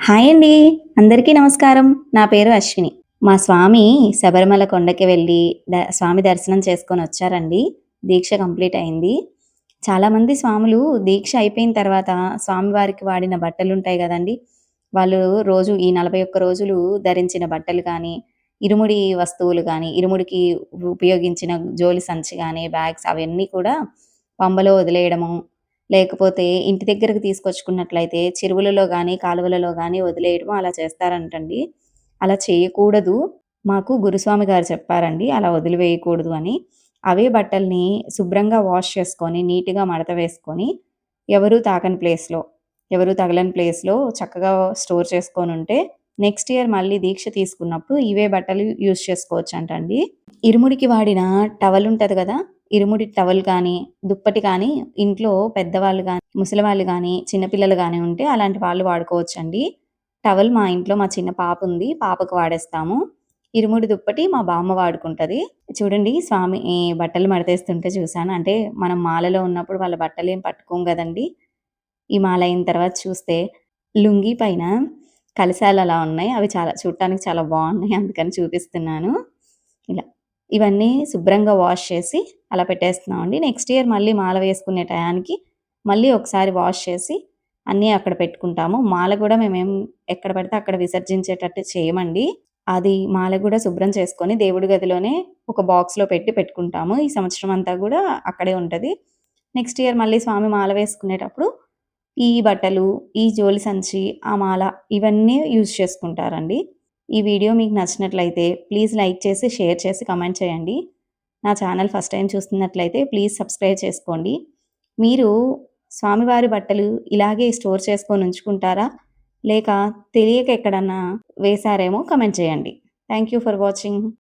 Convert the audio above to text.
Hi అండి. అందరికీ నమస్కారం. నా పేరు అశ్విని. మా స్వామి శబరిమల కొండకి వెళ్ళి స్వామి దర్శనం చేసుకొనొచ్చారండి. దీక్ష కంప్లీట్ అయింది. చాలామంది స్వాములు దీక్ష అయిపోయిన తర్వాత స్వామివారికి వాడిన బట్టలుంటాయి గదండీ! వాళ్ళు రోజు ఈ 41 రోజులు ధరించిన బట్టలు గానీ, ఇరుముడి వస్తువులు గానీ, ఇరుముడికి ఉపయోగించిన జోలి సంచి గానీ, బ్యాగ్స్ అవన్నీ కూడా పంబలో వదిలేయడము, లేకపోతే ఇంటి దగ్గరకు తీసుకొచ్చుకున్నట్లయితే చెరువులలో గానీ, కాలువలలో గానీ వదిలేయడము అలా చేస్తారంటండి. అలా చేయకూడదు. మాకు గురుస్వామి గారు చెప్పారండి. అలా వదిలివేయకూడదు అని. అవే బట్టల్ని శుభ్రంగా వాష్ చేసుకొని, నీట్‌గా మడత వేసుకొని, ఎవరు తాకని ప్లేస్‌లో, ఎవరు తగలని ప్లేస్‌లో చక్కగా స్టోర్ చేసుకొనుంటే, నెక్స్ట్ ఇయర్ మళ్ళీ దీక్ష తీసుకున్నప్పుడు ఇవే బట్టలు యూజ్ చేసుకోవచ్చంటండి. ఇరుముడికి వాడిన టవల్ ఉంటది గదా! ఇరుముడి టవల్ కానీ, దుప్పటి కానీ ఇంట్లో పెద్దవాళ్ళు గానీ, ముసలివాళ్ళు గానీ, చిన్న పిల్లలు గానీ ఉంటే అలాంటి వాళ్ళు వాడుకోవచ్చండి. టవల్ మా ఇంట్లో మా చిన్న పాపుంది. పాపకు వాడేస్తాము. ఇరుముడి దుప్పటి మా బామ్మ వాడుకుంటది. చూడండి స్వామి ఈ బట్టలు మడతేస్తుంటే చూసాను. అంటే మనం మాలలో ఉన్నప్పుడు వాళ్ళ బట్టలేం పట్టుకోం గదండీ! ఈ మాల అయిన తర్వాత చూస్తే లుంగీ పైన కలశాలలా ఉన్నాయి. అవి చాలా చూడటానికి చాలా బావున్నాయి. అందుకని చూపిస్తున్నాను. ఇలా. ఇవన్నీ శుభ్రంగా వాష్ చేసి అలా పెట్టేస్తున్నామండి. నెక్స్ట్ ఇయర్ మళ్ళీ మాల వేసుకునే టయానికి మళ్ళీ ఒకసారి వాష్ చేసి అన్నీ అక్కడ పెట్టుకుంటాము. మాల గూడా మేమేం ఎక్కడ పడితే అక్కడ విసర్జించేటట్టు చేయమండి. అది మాల గూడా శుభ్రం చేసుకొని దేవుడి గదిలోనే ఒక బాక్స్‌లో పెట్టి పెట్టుకుంటాము. ఈ సంవత్సరం అంతా గూడా అక్కడే ఉంటది. నెక్స్ట్ ఇయర్ మళ్ళీ స్వామి మాల వేసుకునేటప్పుడు ఈ బట్టలు, ఈ జోలి సంచి, ఆ మాల ఇవన్నీ యూజ్ చేసుకుంటారండి. ఈ వీడియో మీకు నచ్చినట్లయితే ప్లీజ్ లైక్ చేసి, షేర్ చేసి, కామెంట్ చేయండి. నా ఛానల్ ఫస్ట్ టైమ్ చూస్తున్నట్లయితే ప్లీజ్ సబ్స్క్రైబ్ చేసుకోండి. మీరు స్వామివారి బట్టలు ఇలాగే స్టోర్ చేసుకొని ఉంచుకుంటారా? లేక తెలియక ఎక్కడన్నా వేశారేమో కామెంట్ చేయండి. Thank you for watching.